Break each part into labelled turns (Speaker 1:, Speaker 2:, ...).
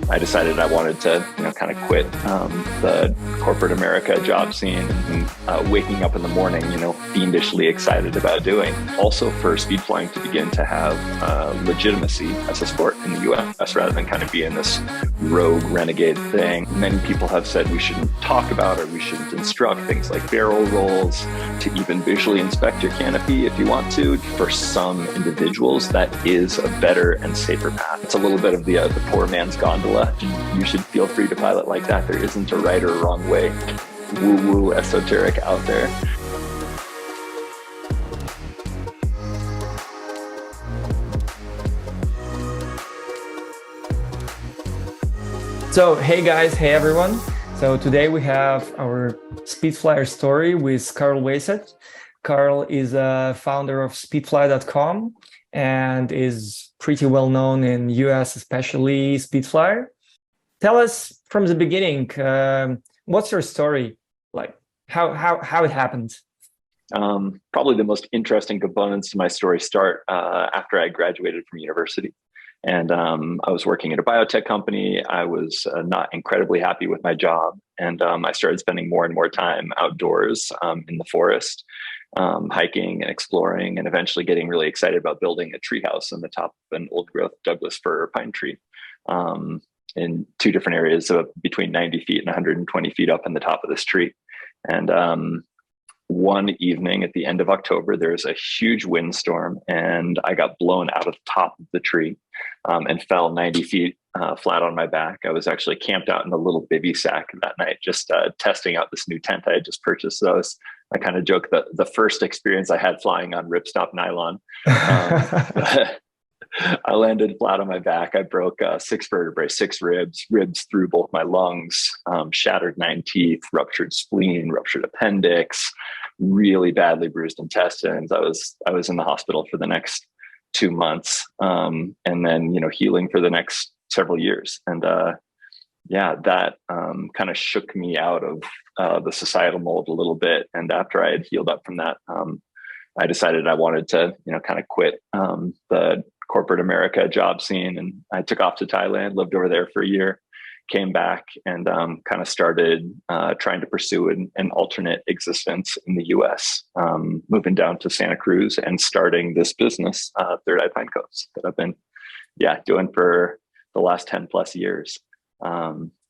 Speaker 1: I decided I wanted to, kind of quit the corporate America job scene and waking up in the morning, fiendishly excited about doing. Also for speed flying to begin to have legitimacy as a sport in the US rather than kind of being this rogue renegade thing. Many people have said we shouldn't talk about or we shouldn't instruct things like barrel rolls, to even visually inspect your canopy if you want to. For some individuals, that is a better and safer path. It's a little bit of the poor man's gondola. You should feel free to pilot like that. There isn't a right or wrong way. Woo-woo esoteric out there.
Speaker 2: So, hey guys, hey everyone. So today we have our SpeedFlyer story with Carl Weiseth. Carl is a founder of speedfly.com and is pretty well known in US, especially SpeedFlyer. Tell us from the beginning, what's your story like? How it happened?
Speaker 1: Probably the most interesting components to my story start after I graduated from university. And I was working at a biotech company. I was not incredibly happy with my job. And I started spending more and more time outdoors in the forest, hiking and exploring, and eventually getting really excited about building a treehouse on the top of an old growth Douglas fir pine tree in two different areas of between 90 feet and 120 feet up in the top of this tree. And one evening at the end of October, there was a huge windstorm and I got blown out of the top of the tree and fell 90 feet flat on my back. I was actually camped out in a little bivvy sack that night, just testing out this new tent I had just purchased. So I kind of joke that the first experience I had flying on ripstop nylon. I landed flat on my back. I broke 6 vertebrae, 6 ribs through both my lungs, shattered 9 teeth, ruptured spleen, ruptured appendix, really badly bruised intestines. I was in the hospital for the next 2 months, and then healing for the next several years. And that kind of shook me out of the societal mold a little bit. And after I had healed up from that, I decided I wanted to kind of quit the corporate America job scene, and I took off to Thailand, lived over there for a year, came back, and kind of started trying to pursue an alternate existence in the US, moving down to Santa Cruz and starting this business, Third Eye Pine Cones, that I've been doing for the last 10 plus years.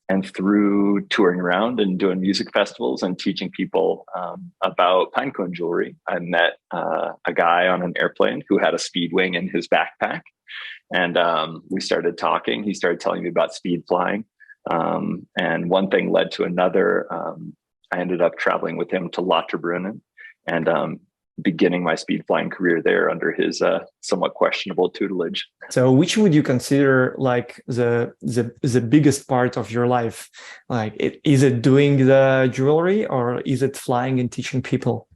Speaker 1: And through touring around and doing music festivals and teaching people about pinecone jewelry, I met a guy on an airplane who had a speed wing in his backpack. And we started talking. He started telling me about speed flying. And one thing led to another. I ended up traveling with him to Lauterbrunnen and beginning my speed flying career there under his somewhat questionable tutelage.
Speaker 2: So which would you consider like the biggest part of your life? Like, is it doing the jewelry or is it flying and teaching people?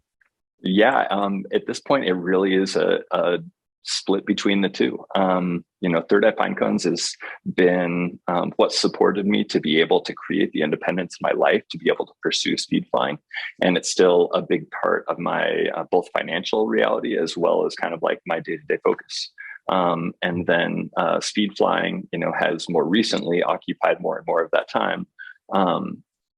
Speaker 1: Yeah, at this point, it really is a split between the two. Third Eye Pine Cones has been what supported me to be able to create the independence in my life, to be able to pursue speed flying. And it's still a big part of my both financial reality as well as kind of like my day-to-day focus. And then speed flying, has more recently occupied more and more of that time.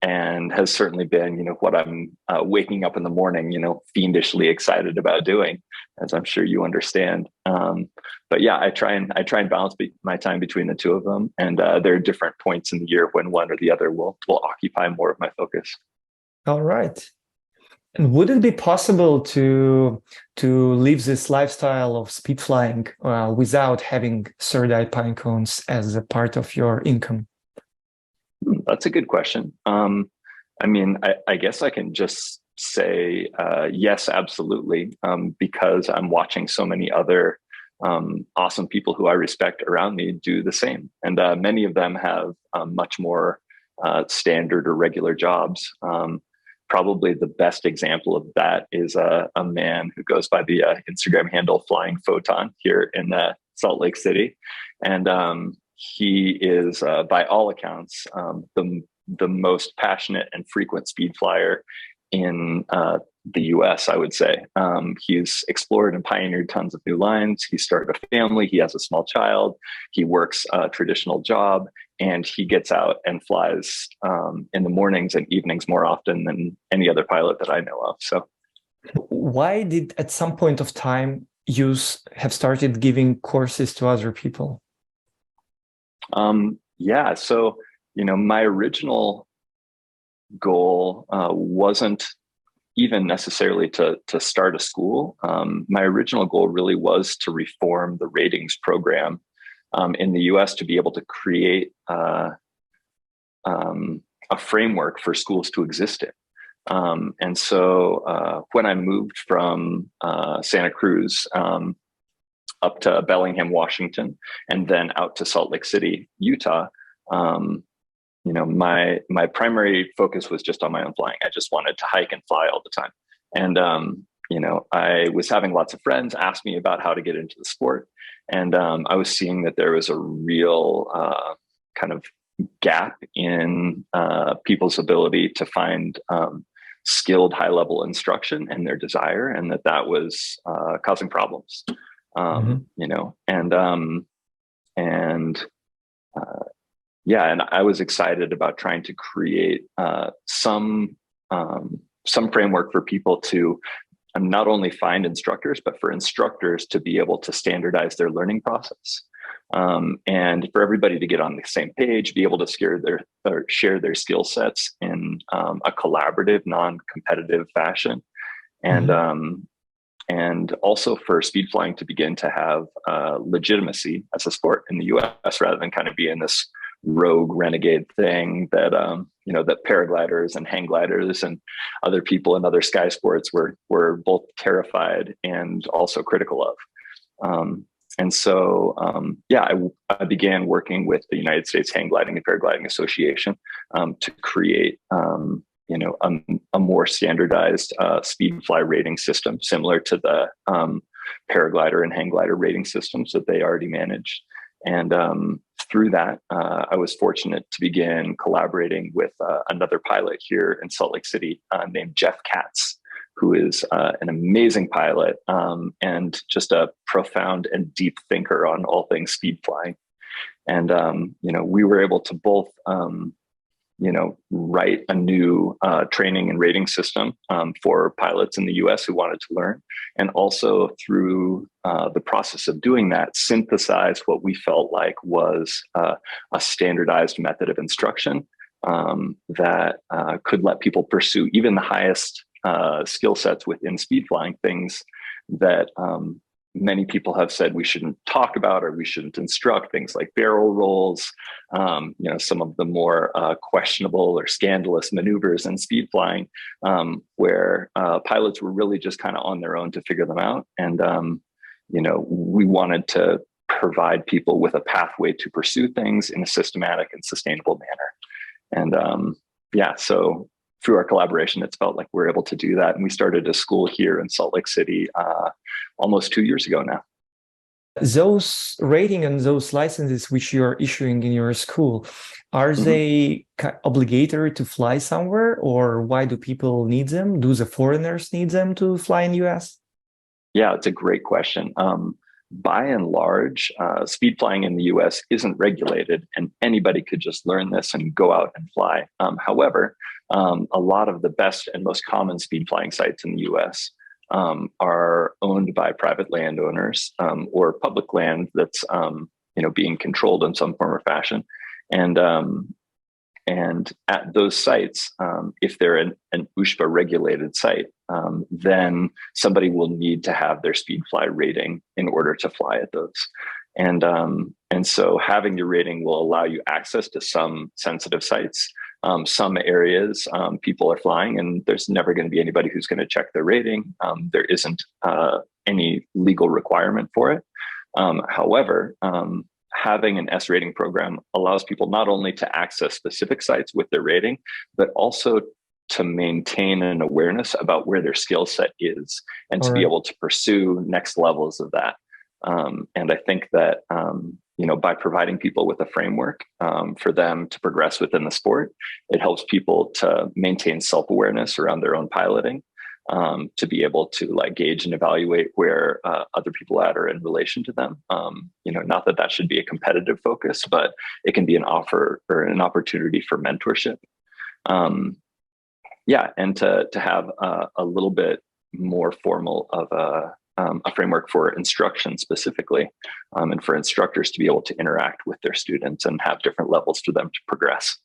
Speaker 1: And has certainly been, what I'm waking up in the morning, fiendishly excited about doing, as I'm sure you understand. But yeah, I try and balance my time between the two of them, and there are different points in the year when one or the other will occupy more of my focus.
Speaker 2: All right. And would it be possible to live this lifestyle of speed flying without having Third Eye Pine Cones as a part of your income?
Speaker 1: That's a good question. I guess I can just say yes, absolutely, because I'm watching so many other awesome people who I respect around me do the same. And many of them have much more standard or regular jobs. Probably the best example of that is a man who goes by the Instagram handle Flying Photon here in Salt Lake City. And he is, by all accounts, the most passionate and frequent speed flyer in the US, I would say. He's explored and pioneered tons of new lines. He started a family. He has a small child. He works a traditional job, and he gets out and flies in the mornings and evenings more often than any other pilot that I know of. So,
Speaker 2: why did at some point of time you have started giving courses to other people?
Speaker 1: Yeah, so my original goal wasn't even necessarily to start a school. My original goal really was to reform the ratings program in the US to be able to create a framework for schools to exist in. And so when I moved from Santa Cruz up to Bellingham, Washington, and then out to Salt Lake City, Utah, my primary focus was just on my own flying. I just wanted to hike and fly all the time. And, I was having lots of friends ask me about how to get into the sport. And I was seeing that there was a real kind of gap in people's ability to find skilled high-level instruction and their desire, and that was causing problems. Yeah, and I was excited about trying to create some framework for people to not only find instructors, but for instructors to be able to standardize their learning process, and for everybody to get on the same page, be able to share their skill sets in a collaborative, non-competitive fashion, and also for speed flying to begin to have legitimacy as a sport in the US, rather than kind of being this rogue renegade thing that that paragliders and hang gliders and other people in other sky sports were both terrified and also critical of. And so I began working with the United States Hang Gliding and Paragliding Association to create a more standardized speedfly rating system, similar to the paraglider and hang glider rating systems that they already managed. And through that, I was fortunate to begin collaborating with another pilot here in Salt Lake City named Jeff Katz, who is an amazing pilot and just a profound and deep thinker on all things speed flying. And we were able to both write a new training and rating system for pilots in the US who wanted to learn. And also through the process of doing that, synthesize what we felt like was a standardized method of instruction that could let people pursue even the highest skill sets within speed flying, things that many people have said we shouldn't talk about or we shouldn't instruct, things like barrel rolls, some of the more questionable or scandalous maneuvers in speed flying, where pilots were really just kind of on their own to figure them out. And, we wanted to provide people with a pathway to pursue things in a systematic and sustainable manner. And so through our collaboration, it's felt like we're able to do that. And we started a school here in Salt Lake City almost 2 years ago now.
Speaker 2: Those rating and those licenses which you're issuing in your school, are they obligatory to fly somewhere, or why do people need them? Do the foreigners need them to fly in US? Yeah,
Speaker 1: it's a great question. By and large, speed flying in the US isn't regulated, and anybody could just learn this and go out and fly. However, a lot of the best and most common speed flying sites in the US are owned by private landowners or public land that's being controlled in some form or fashion. And at those sites, if they're an USHPA regulated site, then somebody will need to have their speedfly rating in order to fly at those. And so having your rating will allow you access to some sensitive sites. Some areas people are flying and there's never going to be anybody who's going to check their rating. There isn't any legal requirement for it. However, having an S rating program allows people not only to access specific sites with their rating, but also to maintain an awareness about where their skill set is and to be able to pursue next levels of that. And I think that, by providing people with a framework for them to progress within the sport, it helps people to maintain self-awareness around their own piloting. to be able to like gauge and evaluate where other people are in relation to them. Not that that should be a competitive focus, but it can be an offer or an opportunity for mentorship. And to have a little bit more formal of a framework for instruction specifically, and for instructors to be able to interact with their students and have different levels for them to progress.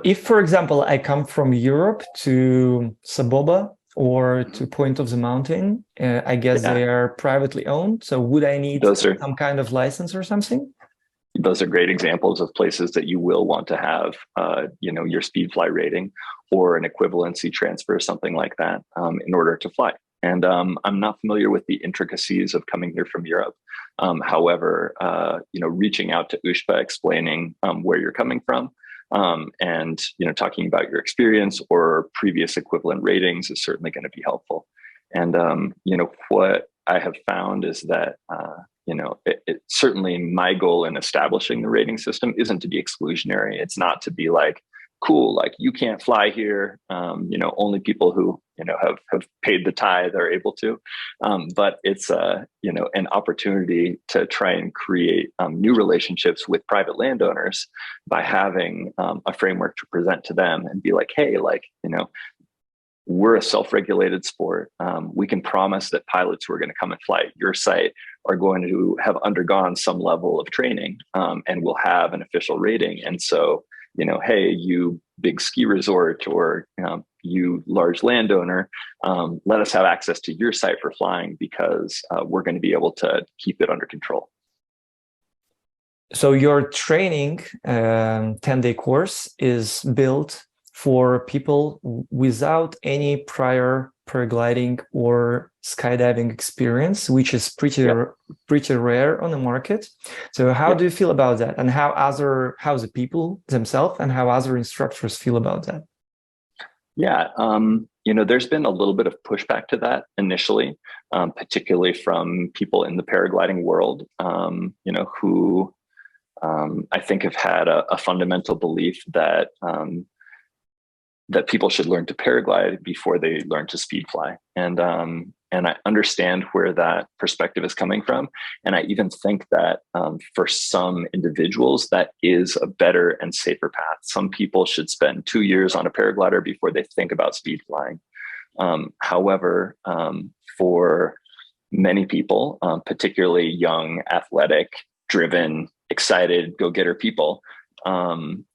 Speaker 2: If, for example, I come from Europe to Saboba or to Point of the Mountain, I guess they are privately owned. So would I need some kind of license or something?
Speaker 1: Those are great examples of places that you will want to have, your SpeedFly rating or an equivalency transfer, something like that, in order to fly. And I'm not familiar with the intricacies of coming here from Europe. However, reaching out to USPA, explaining where you're coming from, and talking about your experience or previous equivalent ratings is certainly going to be helpful. And what I have found is that certainly my goal in establishing the rating system isn't to be exclusionary. It's not to be like, cool, like you can't fly here. Only people who have paid the tithe are able to. But it's an opportunity to try and create new relationships with private landowners by having a framework to present to them and be like, hey, we're a self-regulated sport. We can promise that pilots who are going to come and fly at your site are going to have undergone some level of training, and will have an official rating. And so, hey, you big ski resort or you large landowner, let us have access to your site for flying because we're going to be able to keep it under control.
Speaker 2: So your training 10-day course is built for people without any prior paragliding or skydiving experience, which is pretty rare on the market. So how do you feel about that? And how the people themselves and how other instructors feel about that?
Speaker 1: Yeah, there's been a little bit of pushback to that initially, particularly from people in the paragliding world, who I think have had a fundamental belief that that people should learn to paraglide before they learn to speed fly. And I understand where that perspective is coming from. And I even think that for some individuals, that is a better and safer path. Some people should spend 2 years on a paraglider before they think about speed flying. However, for many people, particularly young, athletic, driven, excited, go-getter people,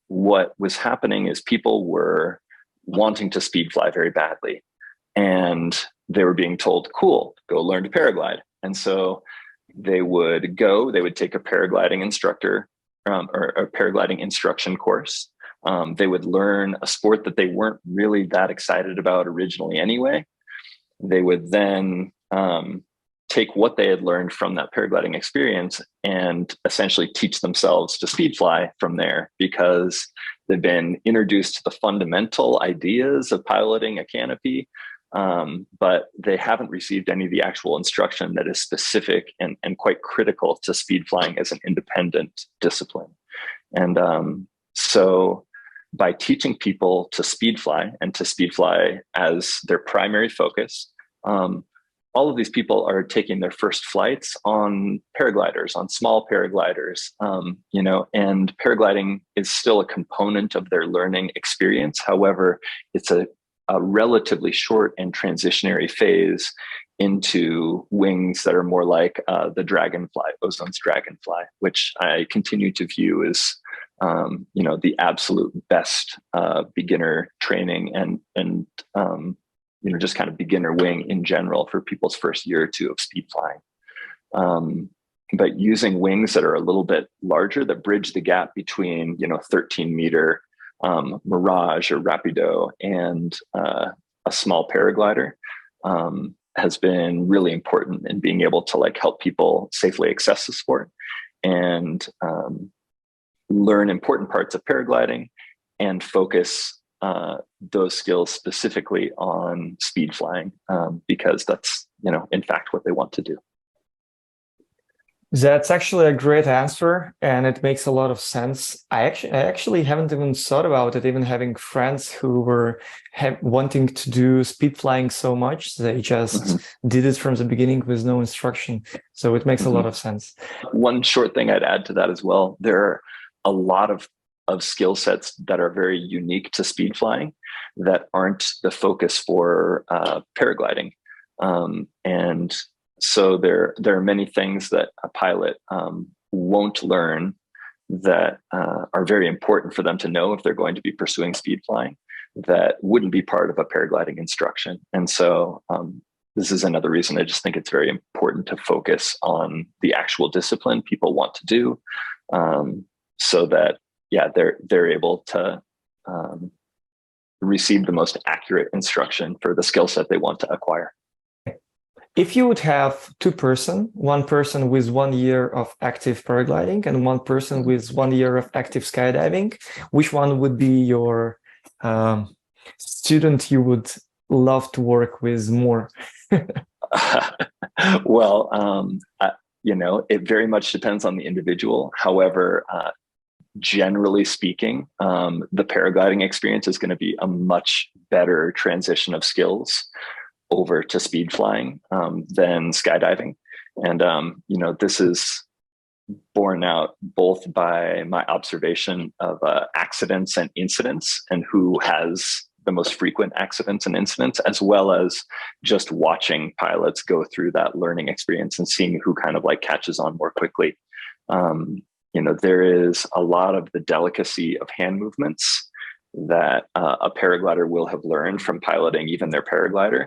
Speaker 1: what was happening is people were wanting to speed fly very badly. And they were being told, cool, go learn to paraglide. And so they would take a paragliding instructor or a paragliding instruction course. They would learn a sport that they weren't really that excited about originally anyway. They would then take what they had learned from that paragliding experience and essentially teach themselves to speed fly from there, because they've been introduced to the fundamental ideas of piloting a canopy, but they haven't received any of the actual instruction that is specific and quite critical to speed flying as an independent discipline. And so by teaching people to speed fly and to speed fly as their primary focus, all of these people are taking their first flights on paragliders, on small paragliders, and paragliding is still a component of their learning experience. However, it's a relatively short and transitionary phase into wings that are more like the Dragonfly, Ozone's Dragonfly, which I continue to view as the absolute best beginner training and just kind of beginner wing in general for people's first year or two of speed flying. But using wings that are a little bit larger, that bridge the gap between 13-meter Mirage or Rapido and a small paraglider has been really important in being able to help people safely access the sport and learn important parts of paragliding and focus those skills specifically on speed flying, because that's in fact what they want to do.
Speaker 2: That's actually a great answer, and it makes a lot of sense. I actually haven't even thought about it, even having friends who were wanting to do speed flying so much, they just did it from the beginning with no instruction. So it makes a lot of sense.
Speaker 1: One short thing I'd add to that as well, there are a lot of skill sets that are very unique to speed flying that aren't the focus for paragliding. And so there are many things that a pilot won't learn that are very important for them to know if they're going to be pursuing speed flying that wouldn't be part of a paragliding instruction. And so this is another reason I just think it's very important to focus on the actual discipline people want to do, so that they're able to receive the most accurate instruction for the skill set they want to acquire.
Speaker 2: If you would have one person with 1 year of active paragliding and one person with 1 year of active skydiving, which one would be your student you would love to work with more?
Speaker 1: Well, it very much depends on the individual. However, generally speaking, the paragliding experience is going to be a much better transition of skills over to speed flying than skydiving. And, this is borne out both by my observation of accidents and incidents and who has the most frequent accidents and incidents, as well as just watching pilots go through that learning experience and seeing who kind of like catches on more quickly. There is a lot of the delicacy of hand movements that a paraglider will have learned from piloting even their paraglider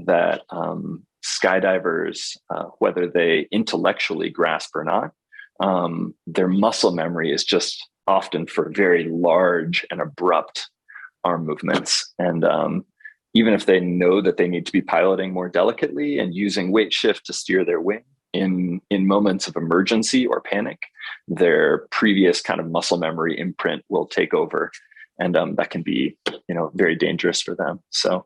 Speaker 1: that skydivers, whether they intellectually grasp or not, their muscle memory is just often for very large and abrupt arm movements. And even if they know that they need to be piloting more delicately and using weight shift to steer their wing in moments of emergency or panic, their previous kind of muscle memory imprint will take over. And that can be, very dangerous for them. So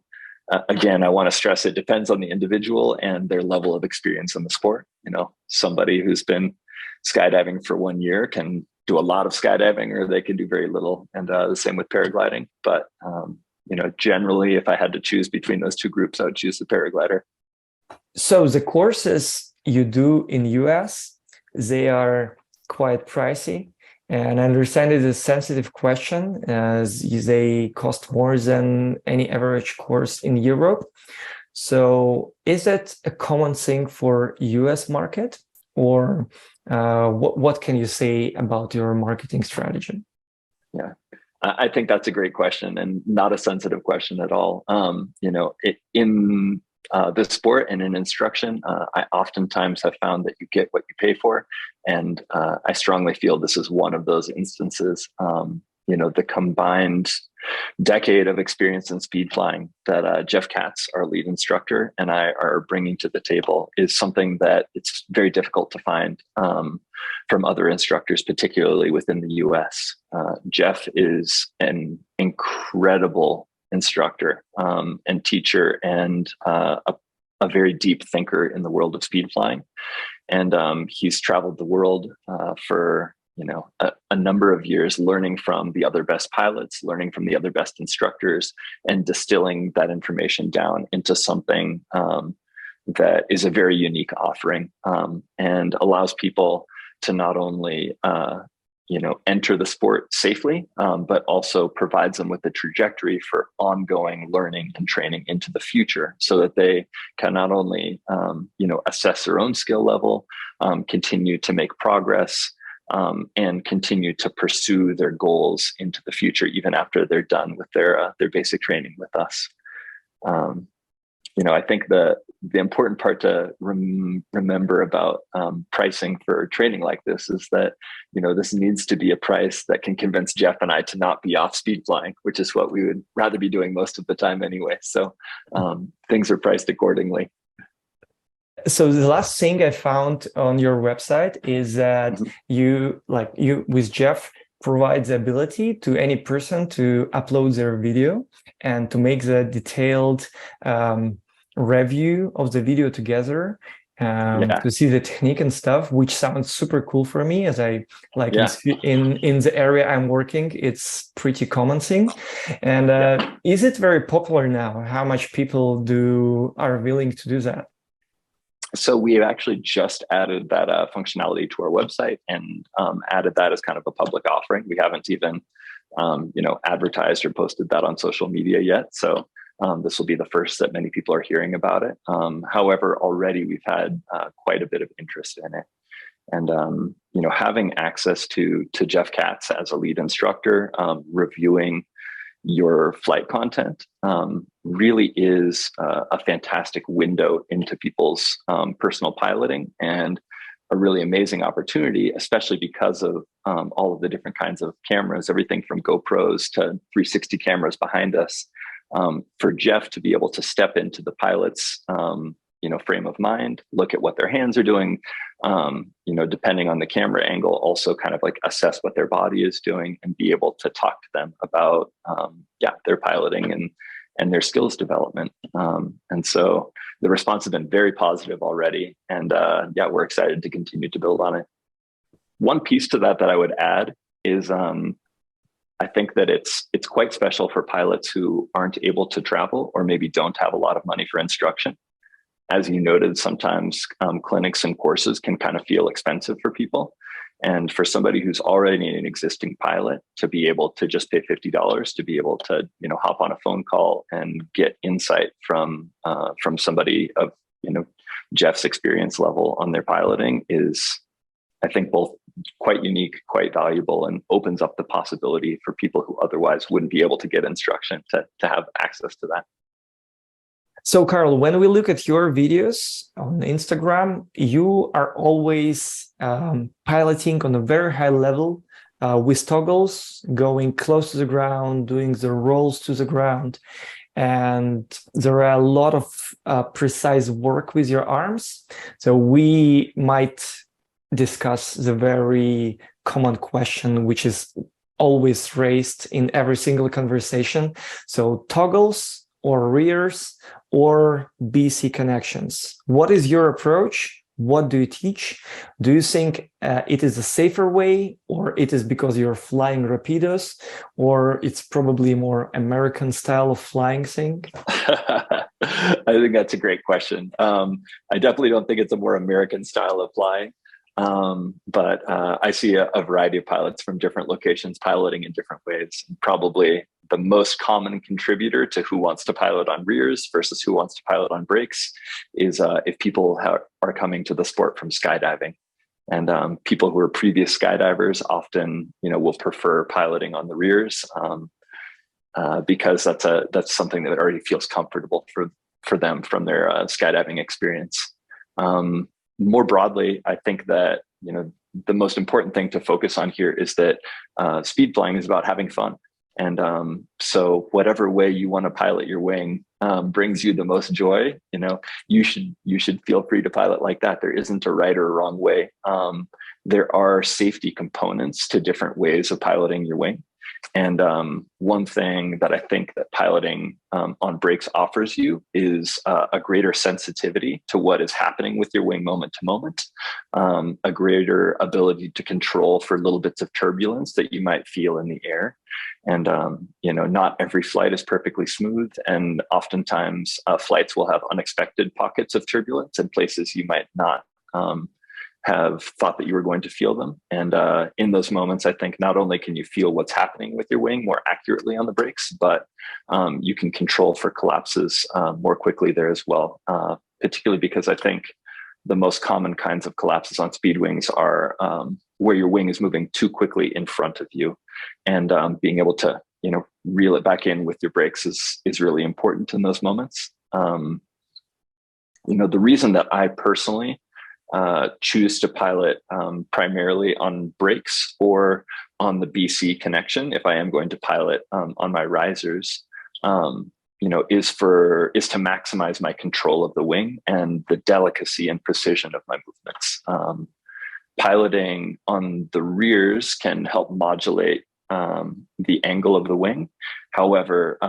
Speaker 1: again, I want to stress it depends on the individual and their level of experience in the sport. Somebody who's been skydiving for 1 year can do a lot of skydiving, or they can do very little. And the same with paragliding. But, generally, if I had to choose between those two groups, I would choose the paraglider.
Speaker 2: So the courses you do in US, they are quite pricey. And I understand it's a sensitive question as they cost more than any average course in Europe. So is that a common thing for US market, or what can you say about your marketing strategy?
Speaker 1: Yeah, I think that's a great question and not a sensitive question at all. In the sport and in instruction, I oftentimes have found that you get what you pay for. And I strongly feel this is one of those instances. The combined decade of experience in speed flying that Jeff Katz, our lead instructor, and I are bringing to the table is something that it's very difficult to find from other instructors, particularly within the US. Jeff is an incredible instructor and teacher and a very deep thinker in the world of speed flying. And he's traveled the world for a number of years, learning from the other best pilots, learning from the other best instructors, and distilling that information down into something that is a very unique offering and allows people to not only enter the sport safely, but also provides them with the trajectory for ongoing learning and training into the future so that they can not only, assess their own skill level, continue to make progress, and continue to pursue their goals into the future, even after they're done with their basic training with us. I think the important part to remember about pricing for training like this is that, this needs to be a price that can convince Jeff and I to not be off speed flying, which is what we would rather be doing most of the time anyway. So things are priced accordingly.
Speaker 2: So the last thing I found on your website is that you with Jeff provides the ability to any person to upload their video and to make the detailed review of the video together.
Speaker 1: Yeah.
Speaker 2: to see the technique and stuff, which sounds super cool for me, as I like
Speaker 1: Yeah.
Speaker 2: in the area I'm working, it's pretty common thing. And
Speaker 1: Yeah.
Speaker 2: is it very popular now? How much people are willing to do that?
Speaker 1: So we have actually just added that functionality to our website and added that as kind of a public offering. We haven't even, advertised or posted that on social media yet. So this will be the first that many people are hearing about it. However, already we've had quite a bit of interest in it. And having access to Jeff Katz as a lead instructor, reviewing your flight content really is a fantastic window into people's personal piloting, and a really amazing opportunity, especially because of all of the different kinds of cameras, everything from GoPros to 360 cameras behind us. For Jeff to be able to step into the pilot's frame of mind, look at what their hands are doing, depending on the camera angle, also kind of like assess what their body is doing and be able to talk to them about their piloting and their skills development. And so the response has been very positive already, and we're excited to continue to build on it. One piece to that I would add is I think that it's quite special for pilots who aren't able to travel or maybe don't have a lot of money for instruction. As you noted, sometimes clinics and courses can kind of feel expensive for people. And for somebody who's already an existing pilot to be able to just pay $50 to be able to, hop on a phone call and get insight from somebody of, Jeff's experience level on their piloting is, I think, both quite unique, quite valuable, and opens up the possibility for people who otherwise wouldn't be able to get instruction to have access to that.
Speaker 2: So, Carl, when we look at your videos on Instagram, you are always piloting on a very high level with toggles, going close to the ground, doing the rolls to the ground. And there are a lot of precise work with your arms. So we might discuss the very common question, which is always raised in every single conversation. So toggles or rears or BC connections. What is your approach? What do you teach? Do you think it is a safer way, or it is because you're flying rapidos, or it's probably more American style of flying thing?
Speaker 1: I think that's a great question. I definitely don't think it's a more American style of flying. But I see a variety of pilots from different locations piloting in different ways. Probably the most common contributor to who wants to pilot on rears versus who wants to pilot on brakes is if people are coming to the sport from skydiving. And people who are previous skydivers often, will prefer piloting on the rears because that's something that already feels comfortable for them from their skydiving experience. More broadly, I think that, the most important thing to focus on here is that speed flying is about having fun. And so whatever way you want to pilot your wing brings you the most joy, you should feel free to pilot like that. There isn't a right or a wrong way. There are safety components to different ways of piloting your wing. And one thing that I think that piloting on brakes offers you is a greater sensitivity to what is happening with your wing moment to moment, a greater ability to control for little bits of turbulence that you might feel in the air. And, not every flight is perfectly smooth. And oftentimes flights will have unexpected pockets of turbulence in places you might not have thought that you were going to feel them. And in those moments, I think not only can you feel what's happening with your wing more accurately on the brakes, but you can control for collapses more quickly there as well, particularly because I think the most common kinds of collapses on speed wings are where your wing is moving too quickly in front of you. And being able to, reel it back in with your brakes is really important in those moments. The reason that I personally choose to pilot primarily on brakes or on the BC connection, if I am going to pilot on my risers, is to maximize my control of the wing and the delicacy and precision of my movements. Piloting on the rears can help modulate the angle of the wing. However,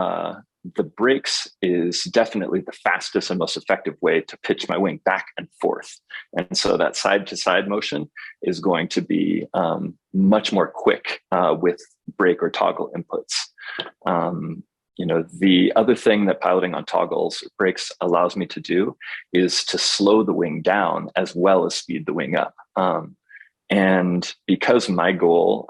Speaker 1: the brakes is definitely the fastest and most effective way to pitch my wing back and forth. And so that side to side motion is going to be much more quick with brake or toggle inputs. The other thing that piloting on toggles brakes allows me to do is to slow the wing down as well as speed the wing up. And because my goal,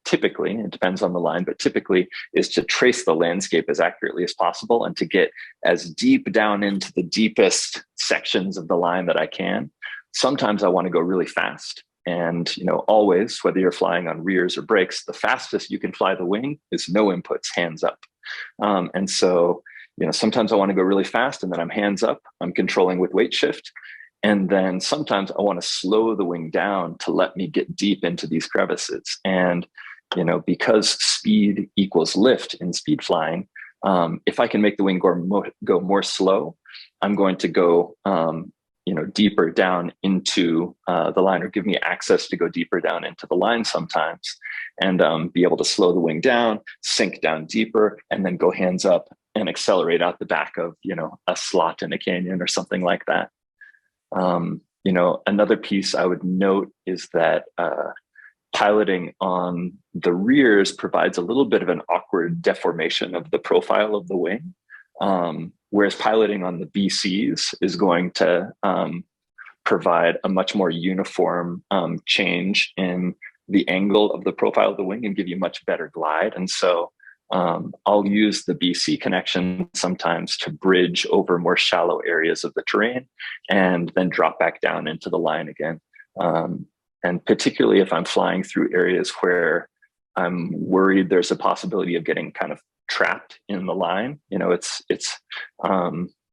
Speaker 1: typically, it depends on the line, but typically is to trace the landscape as accurately as possible and to get as deep down into the deepest sections of the line that I can. Sometimes I want to go really fast. And, always, whether you're flying on rears or brakes, the fastest you can fly the wing is no inputs, hands up. And so, sometimes I want to go really fast and then I'm hands up, I'm controlling with weight shift. And then sometimes I want to slow the wing down to let me get deep into these crevices. And, because speed equals lift in speed flying, if I can make the wing go more slow, I'm going to go, deeper down into the line, or give me access to go deeper down into the line sometimes, and be able to slow the wing down, sink down deeper, and then go hands up and accelerate out the back of, a slot in a canyon or something like that. Another piece I would note is that piloting on the rears provides a little bit of an awkward deformation of the profile of the wing. Whereas piloting on the BCs is going to provide a much more uniform change in the angle of the profile of the wing and give you much better glide. And so I'll use the BC connection sometimes to bridge over more shallow areas of the terrain and then drop back down into the line again. And particularly if I'm flying through areas where I'm worried there's a possibility of getting kind of trapped in the line, it's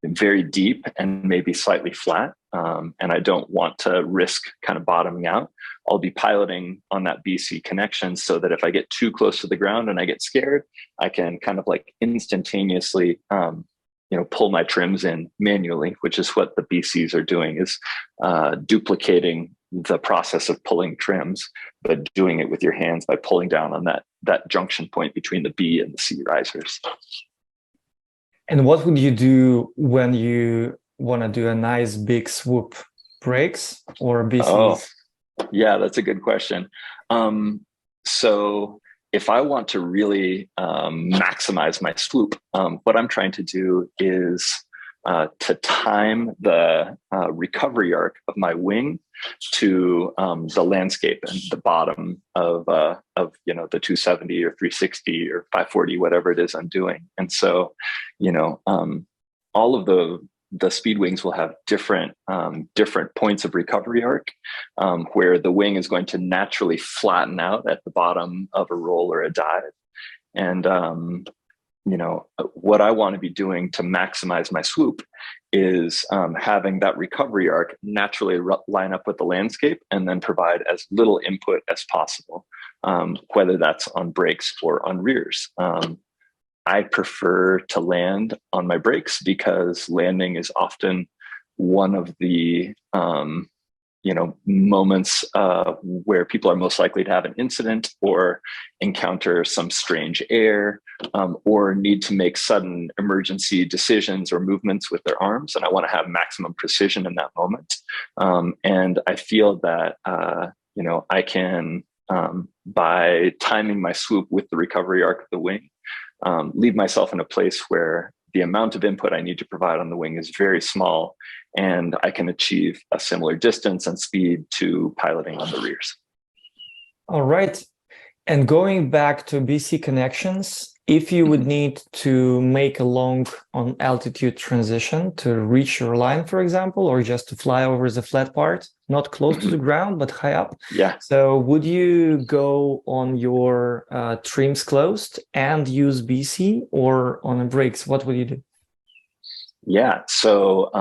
Speaker 1: very deep and maybe slightly flat, and I don't want to risk kind of bottoming out. I'll be piloting on that BC connection so that if I get too close to the ground and I get scared, I can kind of like instantaneously pull my trims in manually, which is what the BCs are doing, is duplicating the process of pulling trims, but doing it with your hands by pulling down on that junction point between the B and the C risers.
Speaker 2: And what would you do when you want to do a nice big swoop? Brakes or BCs?
Speaker 1: Oh, yeah, that's a good question. So if I want to really maximize my swoop, what I'm trying to do is to time the recovery arc of my wing to the landscape and the bottom of the 270 or 360 or 540, whatever it is I'm doing. And so, all of the speed wings will have different points of recovery arc, where the wing is going to naturally flatten out at the bottom of a roll or a dive. And what I want to be doing to maximize my swoop is having that recovery arc naturally line up with the landscape and then provide as little input as possible, whether that's on brakes or on rears. I prefer to land on my brakes because landing is often one of the moments where people are most likely to have an incident or encounter some strange air, or need to make sudden emergency decisions or movements with their arms. And I want to have maximum precision in that moment. And I feel that, I can, by timing my swoop with the recovery arc of the wing, leave myself in a place where the amount of input I need to provide on the wing is very small, and I can achieve a similar distance and speed to piloting on the rears.
Speaker 2: All right. And going back to BC connections, if you would need to make a long on altitude transition to reach your line, for example, or just to fly over the flat part, not close to the ground, but high up.
Speaker 1: Yeah.
Speaker 2: So would you go on your trims closed and use BC, or on the brakes? What would you do?
Speaker 1: Yeah. So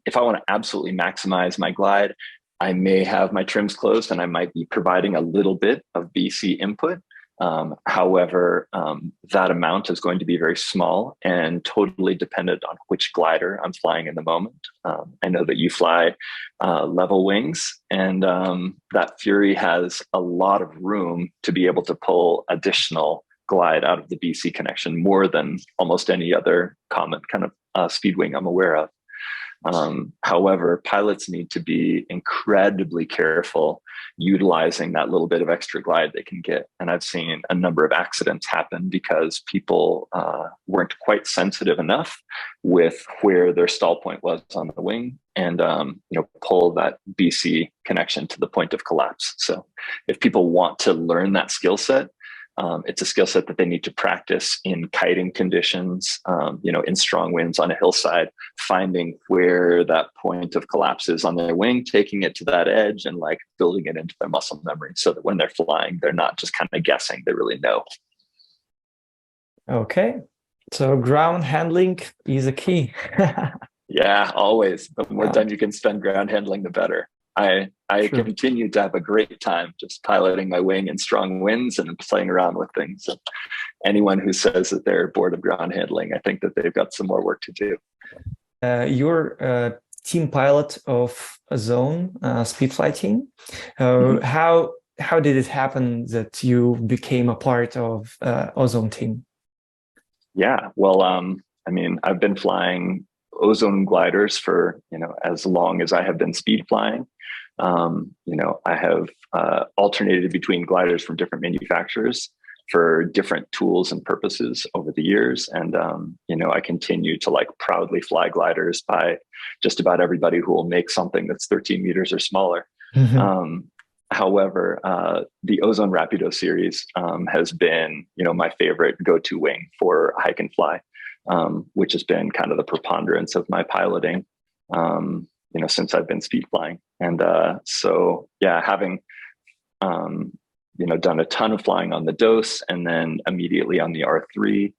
Speaker 1: if I want to absolutely maximize my glide, I may have my trims closed and I might be providing a little bit of BC input. However, that amount is going to be very small and totally dependent on which glider I'm flying in the moment. I know that you fly level wings, and that Fury has a lot of room to be able to pull additional glide out of the BC connection more than almost any other common kind of speed wing I'm aware of. However, pilots need to be incredibly careful utilizing that little bit of extra glide they can get. And I've seen a number of accidents happen because people weren't quite sensitive enough with where their stall point was on the wing, and pull that BC connection to the point of collapse. So if people want to learn that skill set, it's a skill set that they need to practice in kiting conditions, in strong winds on a hillside, finding where that point of collapse is on their wing, taking it to that edge, and like building it into their muscle memory so that when they're flying, they're not just kind of guessing, they really know.
Speaker 2: Okay. So ground handling is a key.
Speaker 1: Yeah, always. The more time you can spend ground handling, the better. I
Speaker 2: Sure.
Speaker 1: continue to have a great time just piloting my wing in strong winds and playing around with things. And anyone who says that they're bored of ground handling, I think that they've got some more work to do.
Speaker 2: You're a team pilot of Ozone, speedfly team.
Speaker 1: Mhm.
Speaker 2: How did it happen that you became a part of Ozone team?
Speaker 1: Yeah, well, I've been flying Ozone gliders for as long as I have been speed flying. I have alternated between gliders from different manufacturers for different tools and purposes over the years, and I continue to like proudly fly gliders by just about everybody who will make something that's 13 meters or smaller. However, the Ozone Rapido series has been, my favorite go-to wing for hike and fly, which has been kind of the preponderance of my piloting, since I've been speed flying. And so, yeah, having, done a ton of flying on the DOS and then immediately on the R3,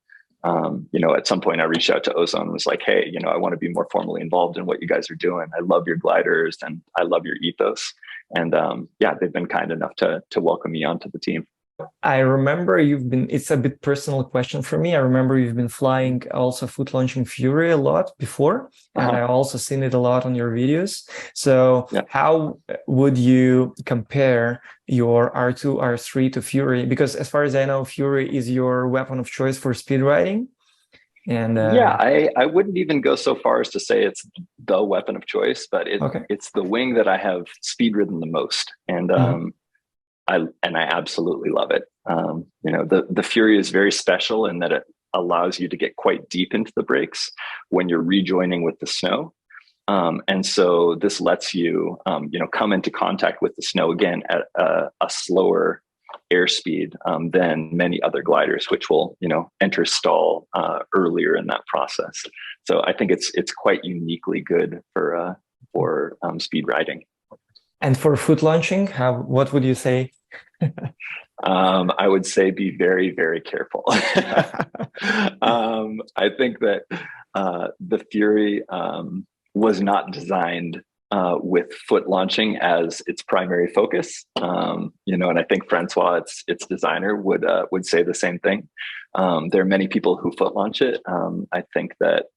Speaker 1: at some point I reached out to Ozone and was like, hey, I want to be more formally involved in what you guys are doing. I love your gliders and I love your ethos. And they've been kind enough to welcome me onto the team.
Speaker 2: I remember it's a bit personal question for me. I remember you've been flying also foot launching Fury a lot before, and I also seen it a lot on your videos. So how would you compare your R2, R3 to Fury? Because as far as I know, Fury is your weapon of choice for speed riding. And
Speaker 1: I wouldn't even go so far as to say it's the weapon of choice, but it's the wing that I have speed ridden the most. And I absolutely love it. The Fury is very special in that it allows you to get quite deep into the brakes when you're rejoining with the snow. And so this lets you, come into contact with the snow again at a slower airspeed than many other gliders, which will, enter stall earlier in that process. So I think it's quite uniquely good for speed riding.
Speaker 2: And for foot launching, what would you say?
Speaker 1: I would say be very, very careful. I think that the Fury was not designed with foot launching as its primary focus. And I think Francois, its designer, would say the same thing. There are many people who foot launch it. I think that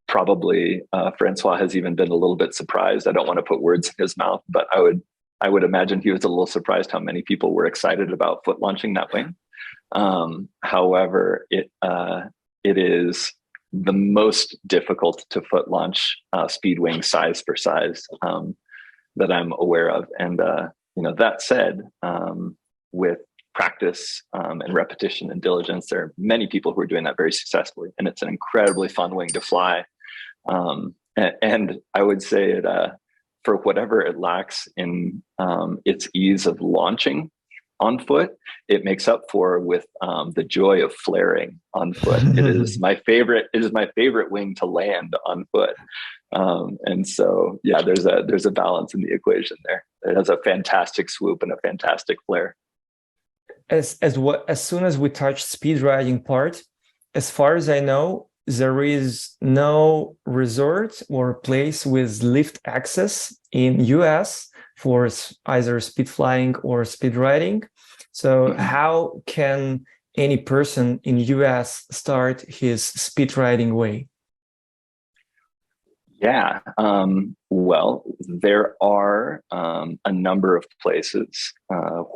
Speaker 1: probably Francois has even been a little bit surprised. I don't want to put words in his mouth, but I would imagine he was a little surprised how many people were excited about foot launching that wing. However, it is the most difficult to foot launch speed wing size for size that I'm aware of. And that said, with practice and repetition and diligence, there are many people who are doing that very successfully, and it's an incredibly fun wing to fly. And I would say it, for whatever it lacks in its ease of launching on foot, it makes up for with the joy of flaring on foot. It is my favorite. It is my favorite wing to land on foot. And so, yeah, there's a balance in the equation there. It has a fantastic swoop and a fantastic flare.
Speaker 2: As soon as we touch speed riding part, as far as I know, there is no resort or place with lift access in US for either speed flying or speed riding. So how can any person in US start his speed riding way?
Speaker 1: Yeah, well, there are a number of places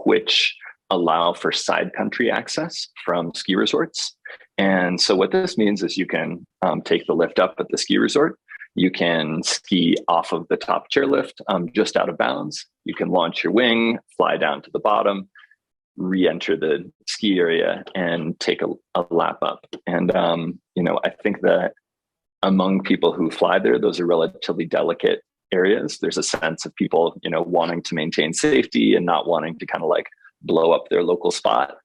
Speaker 1: which allow for side country access from ski resorts. And so what this means is you can take the lift up at the ski resort. You can ski off of the top chairlift just out of bounds. You can launch your wing, fly down to the bottom, re-enter the ski area, and take a lap up. And I think that among people who fly there, those are relatively delicate areas. There's a sense of people, wanting to maintain safety and not wanting to kind of like blow up their local spot,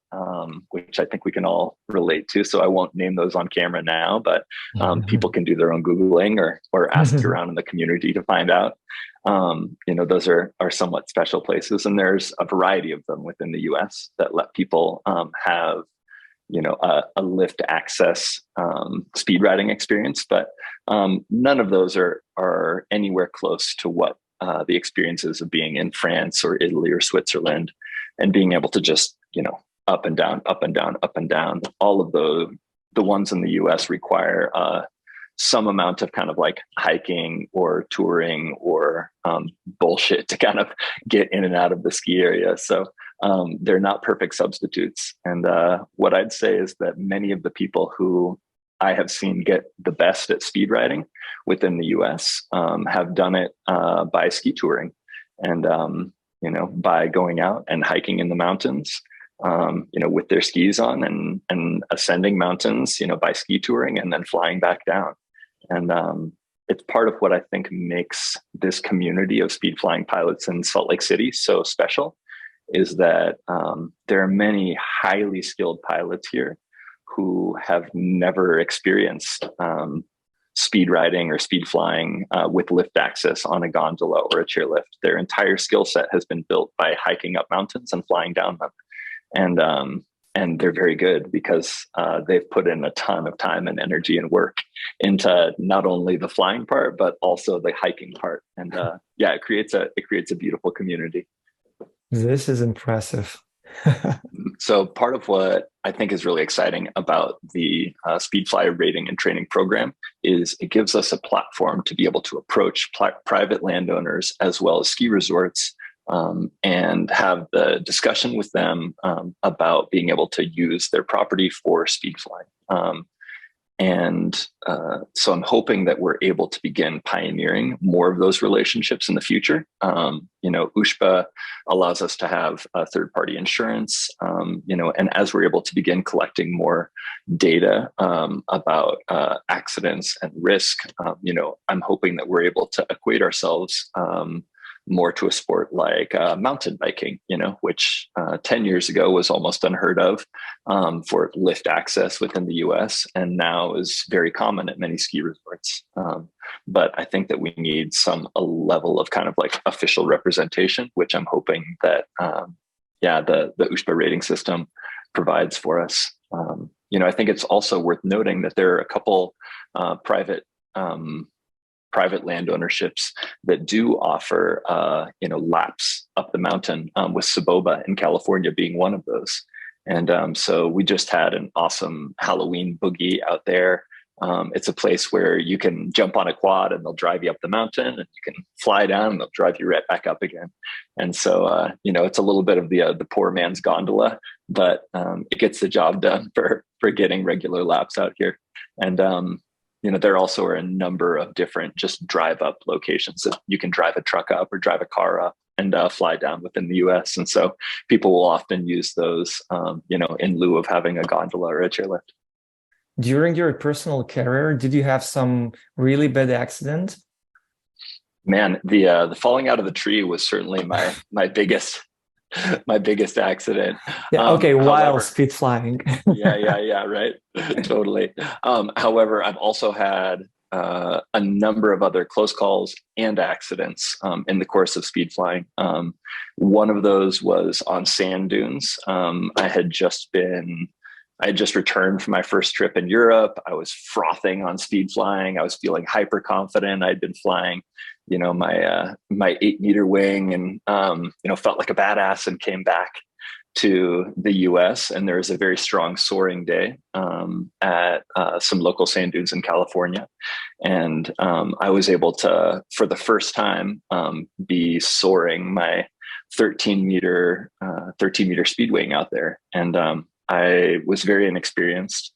Speaker 1: which I think we can all relate to. So I won't name those on camera now, but people can do their own Googling or ask around in the community to find out. Those are somewhat special places, and there's a variety of them within the US that let people have a lift access speed riding experience, but none of those are anywhere close to what the experiences of being in France or Italy or Switzerland and being able to just up and down, up and down, up and down. All of the ones in the US require some amount of kind of like hiking or touring or bullshit to kind of get in and out of the ski area. So they're not perfect substitutes. And what I'd say is that many of the people who I have seen get the best at speed riding within the US have done it by ski touring and, by going out and hiking in the mountains, with their skis on and ascending mountains, by ski touring and then flying back down. And it's part of what I think makes this community of speed flying pilots in Salt Lake City so special is that there are many highly skilled pilots here who have never experienced speed riding or speed flying with lift access on a gondola or a chairlift. Their entire skill set has been built by hiking up mountains and flying down them. And they're very good because they've put in a ton of time and energy and work into not only the flying part, but also the hiking part. And it creates a beautiful community.
Speaker 2: This is impressive.
Speaker 1: So part of what I think is really exciting about the SpeedFlyer rating and training program is it gives us a platform to be able to approach private landowners as well as ski resorts and have the discussion with them about being able to use their property for speed flying. So I'm hoping that we're able to begin pioneering more of those relationships in the future. USHPA allows us to have third-party insurance, and as we're able to begin collecting more data about accidents and risk, I'm hoping that we're able to equate ourselves more to a sport like mountain biking, which 10 years ago was almost unheard of for lift access within the US and now is very common at many ski resorts. But I think that we need a level of kind of like official representation, which I'm hoping that, the USHPA rating system provides for us. I think it's also worth noting that there are a couple private land ownerships that do offer, laps up the mountain, with Saboba in California being one of those. And so we just had an awesome Halloween boogie out there. It's a place where you can jump on a quad and they'll drive you up the mountain, and you can fly down and they'll drive you right back up again. And so, it's a little bit of the poor man's gondola, but it gets the job done for getting regular laps out here. And, there also are a number of different just drive up locations that you can drive a truck up or drive a car up and fly down within the US. And so people will often use those, in lieu of having a gondola or a chairlift.
Speaker 2: During your personal career, did you have some really bad accident?
Speaker 1: Man, the falling out of the tree was certainly my biggest accident.
Speaker 2: Yeah. Okay. While speed flying.
Speaker 1: yeah. Right. Totally. However, I've also had a number of other close calls and accidents in the course of speed flying. One of those was on sand dunes. I had just returned from my first trip in Europe. I was frothing on speed flying. I was feeling hyper confident. I'd been flying, my 8-meter wing and, felt like a badass, and came back to the US. And there was a very strong soaring day at some local sand dunes in California. And I was able to, for the first time, be soaring my 13 meter speed weighing out there. And I was very inexperienced.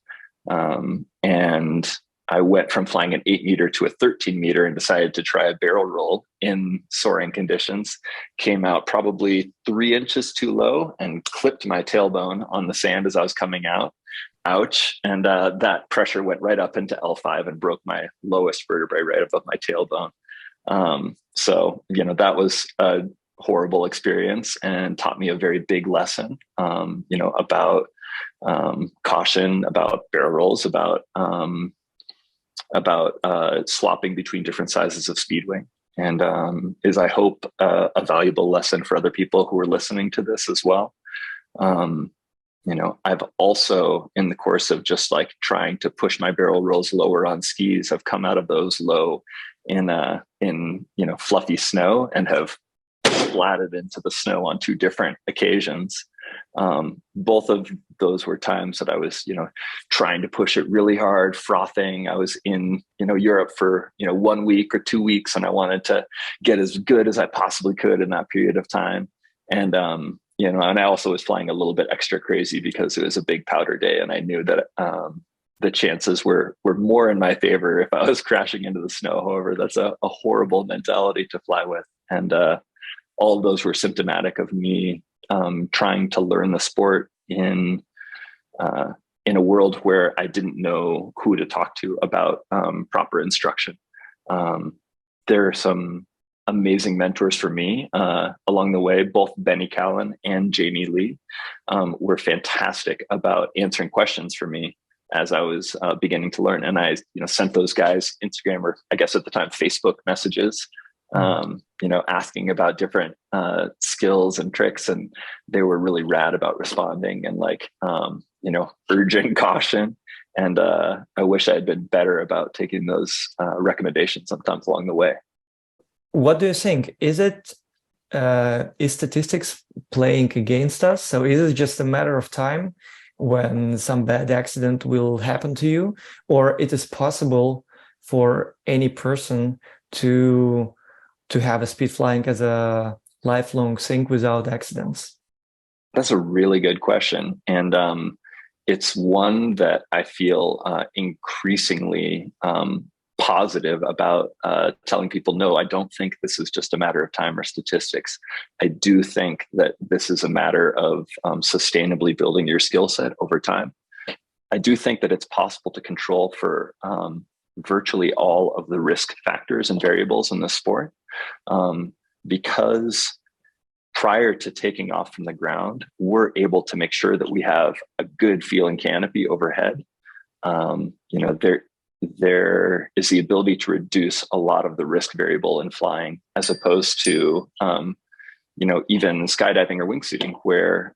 Speaker 1: And I went from flying an 8 meter to a 13 meter and decided to try a barrel roll in soaring conditions. Came out probably 3 inches too low and clipped my tailbone on the sand as I was coming out. Ouch. And that pressure went right up into L5 and broke my lowest vertebrae right above my tailbone. So, that was a horrible experience and taught me a very big lesson, about caution, about barrel rolls, about swapping between different sizes of speedway, and is, I hope, a valuable lesson for other people who are listening to this as well. I've also, in the course of just like trying to push my barrel rolls lower on skis, have come out of those low in fluffy snow and have splatted into the snow on 2 different occasions. Both of those were times that I was, trying to push it really hard, frothing. I was in, Europe for, 1 week or 2 weeks, and I wanted to get as good as I possibly could in that period of time. And, and I also was flying a little bit extra crazy because it was a big powder day, and I knew that the chances were more in my favor if I was crashing into the snow. However, that's a horrible mentality to fly with. And all of those were symptomatic of me trying to learn the sport in a world where I didn't know who to talk to about proper instruction. There are some amazing mentors for me along the way. Both Benny Callan and Jamie Lee were fantastic about answering questions for me as I was beginning to learn. And I, sent those guys Instagram, or I guess at the time, Facebook messages, asking about different skills and tricks. And they were really rad about responding and urging caution. And I wish I had been better about taking those recommendations sometimes along the way.
Speaker 2: What do you think? Is statistics playing against us? So is it just a matter of time when some bad accident will happen to you, or it is possible for any person to have a speed flying as a lifelong thing without accidents?
Speaker 1: That's a really good question. And it's one that I feel increasingly positive about telling people, no, I don't think this is just a matter of time or statistics. I do think that this is a matter of sustainably building your skill set over time. I do think that it's possible to control for virtually all of the risk factors and variables in the sport, because prior to taking off from the ground, we're able to make sure that we have a good feeling canopy overhead. There is the ability to reduce a lot of the risk variable in flying, as opposed to, even skydiving or wingsuiting, where,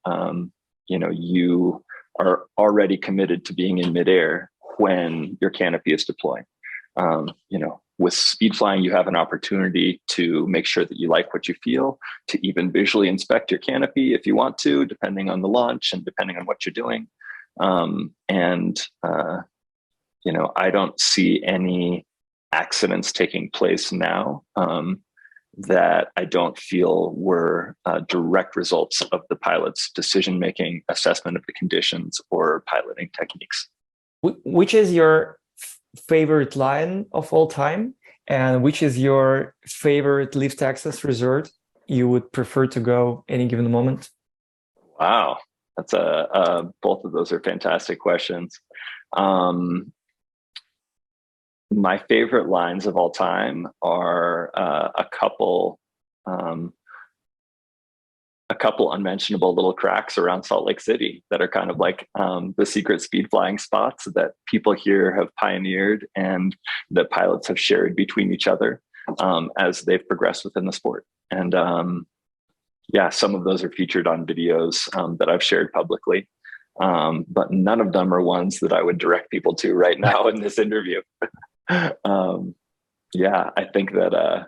Speaker 1: you are already committed to being in midair when your canopy is deploying. With speed flying, you have an opportunity to make sure that you like what you feel, to even visually inspect your canopy if you want to, depending on the launch and depending on what you're doing. I don't see any accidents taking place now that I don't feel were direct results of the pilot's decision-making, assessment of the conditions, or piloting techniques.
Speaker 2: Which is your favorite line of all time, and which is your favorite lift access resort you would prefer to go any given moment?
Speaker 1: Wow, that's both of those are fantastic questions. My favorite lines of all time are a couple unmentionable little cracks around Salt Lake City that are kind of like the secret speed flying spots that people here have pioneered and that pilots have shared between each other as they've progressed within the sport. And some of those are featured on videos that I've shared publicly. But none of them are ones that I would direct people to right now in this interview. I think that,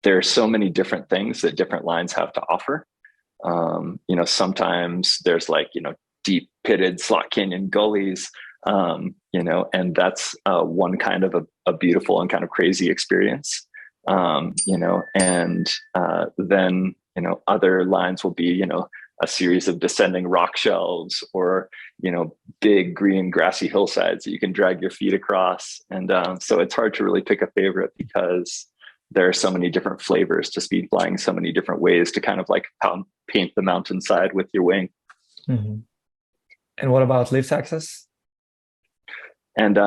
Speaker 1: there are so many different things that different lines have to offer. Sometimes there's deep pitted slot canyon gullies, and that's one kind of a beautiful and kind of crazy experience. and then, other lines will be, a series of descending rock shelves or, big green grassy hillsides that you can drag your feet across. And so it's hard to really pick a favorite because there are so many different flavors to speed flying, so many different ways to kind of like paint the mountainside with your wing.
Speaker 2: Mm-hmm. And what about lift access?
Speaker 1: And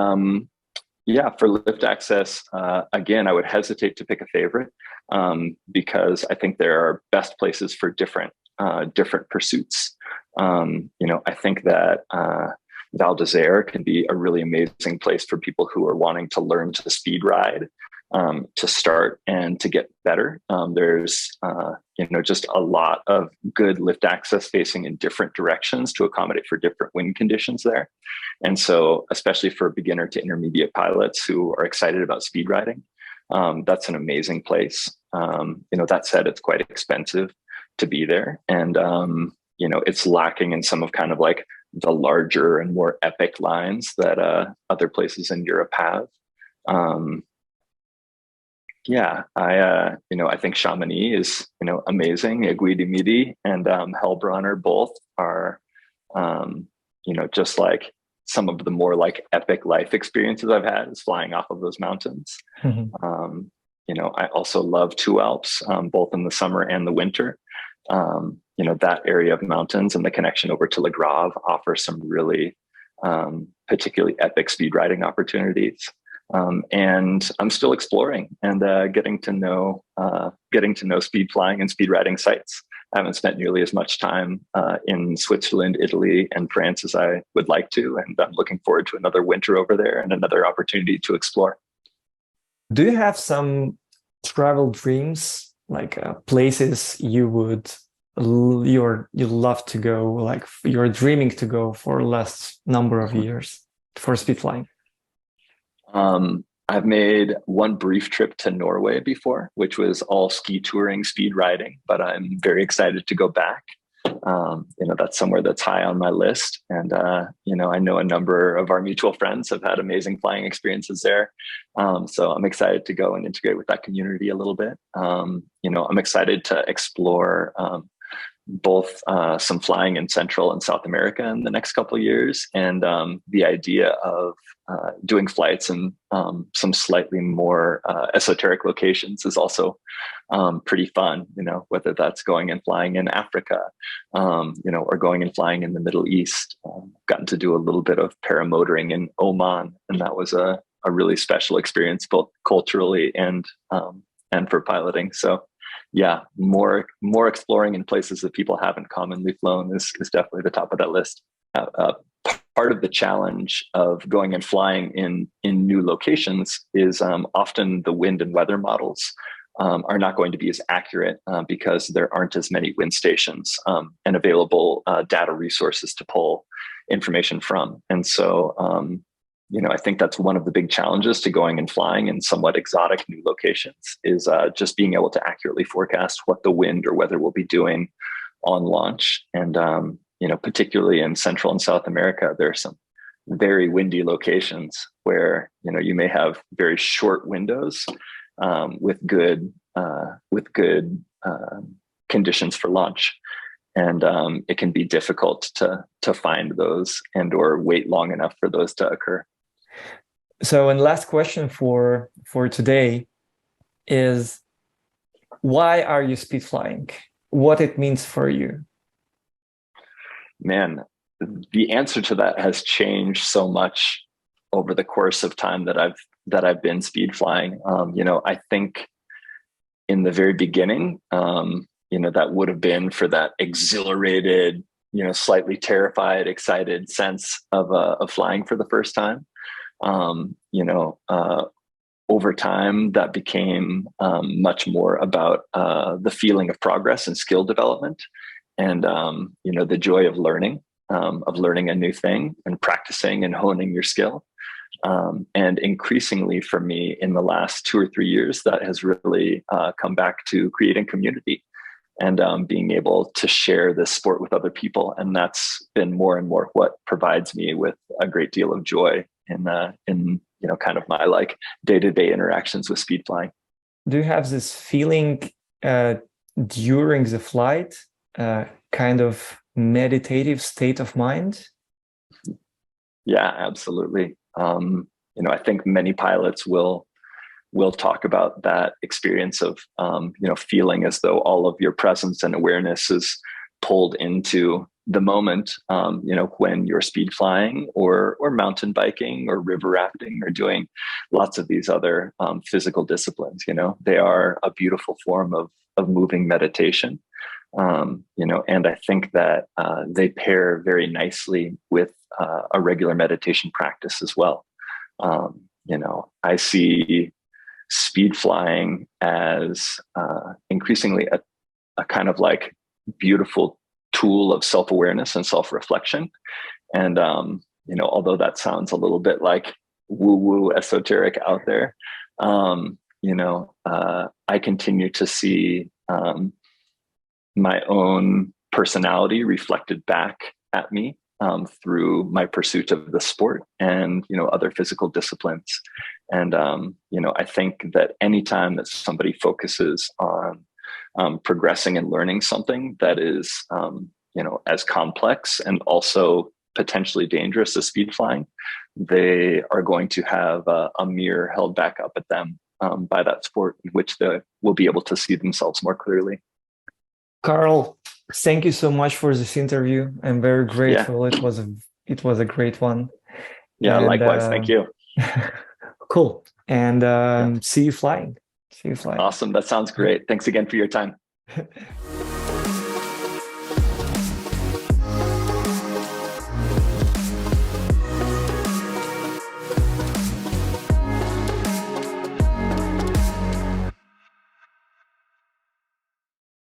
Speaker 1: yeah, for lift access, again, I would hesitate to pick a favorite because I think there are best places for different pursuits. I think that Val d'Isere can be a really amazing place for people who are wanting to learn to speed ride, to start and to get better. There's just a lot of good lift access facing in different directions to accommodate for different wind conditions there. And so, especially for beginner to intermediate pilots who are excited about speed riding, that's an amazing place. That said, it's quite expensive to be there. And, it's lacking in some of kind of like the larger and more epic lines that other places in Europe have. I think Chamonix is, amazing. Aiguille du Midi and Hellbronner both are, just like some of the more like epic life experiences I've had is flying off of those mountains. Mm-hmm. I also love Two Alps, both in the summer and the winter. That area of mountains and the connection over to Le Grave offer some really particularly epic speed riding opportunities. And I'm still exploring and getting to know speed flying and speed riding sites. I haven't spent nearly as much time in Switzerland, Italy, and France as I would like to, and I'm looking forward to another winter over there and another opportunity to explore.
Speaker 2: Do you have some travel dreams, like places you love to go, like you're dreaming to go for the last number of years for speed flying?
Speaker 1: I've made one brief trip to Norway before, which was all ski touring, speed riding, but I'm very excited to go back. That's somewhere that's high on my list. And, I know a number of our mutual friends have had amazing flying experiences there. So I'm excited to go and integrate with that community a little bit. I'm excited to explore both some flying in Central and South America in the next couple of years. And the idea of doing flights in some slightly more esoteric locations is also pretty fun, whether that's going and flying in Africa, or going and flying in the Middle East. Gotten to do a little bit of paramotoring in Oman, and that was a really special experience, both culturally and for piloting. So yeah, more exploring in places that people haven't commonly flown is definitely the top of that list. Part of the challenge of going and flying in new locations is often the wind and weather models are not going to be as accurate because there aren't as many wind stations and available data resources to pull information from. And so, I think that's one of the big challenges to going and flying in somewhat exotic new locations is just being able to accurately forecast what the wind or weather will be doing on launch. And, particularly in Central and South America, there are some very windy locations where, you may have very short windows with good conditions for launch. And it can be difficult to find those and or wait long enough for those to occur.
Speaker 2: So, and last question for today is, why are you speed flying? What it means for you?
Speaker 1: Man, the answer to that has changed so much over the course of time that I've been speed flying. I think in the very beginning, that would have been for that exhilarated, slightly terrified, excited sense of flying for the first time. Over time, that became much more about the feeling of progress and skill development, and the joy of learning a new thing and practicing and honing your skill. And increasingly for me in the last 2 or 3 years, that has really come back to creating community and being able to share this sport with other people. And that's been more and more what provides me with a great deal of joy in kind of my like day-to-day interactions with speed flying.
Speaker 2: do you have this feeling during the flight, kind of meditative state of mind?
Speaker 1: Yeah, absolutely. I think many pilots will talk about that experience of feeling as though all of your presence and awareness is pulled into the moment, when you're speed flying or mountain biking or river rafting or doing lots of these other physical disciplines. They are a beautiful form of moving meditation. And I think that they pair very nicely with a regular meditation practice as well. I see speed flying as increasingly a kind of like beautiful tool of self-awareness and self-reflection. And, although that sounds a little bit like woo-woo esoteric out there, I continue to see my own personality reflected back at me through my pursuit of the sport and other physical disciplines. And I think that anytime that somebody focuses on progressing and learning something that is as complex and also potentially dangerous as speed flying, they are going to have a mirror held back up at them by that sport, in which they will be able to see themselves more clearly.
Speaker 2: Carl, thank you so much for this interview. I'm very grateful.
Speaker 1: Yeah.
Speaker 2: It was a great one.
Speaker 1: Yeah, and, likewise. Thank you.
Speaker 2: Cool. And see you flying. See you flying.
Speaker 1: Awesome. That sounds great. Thanks again for your time.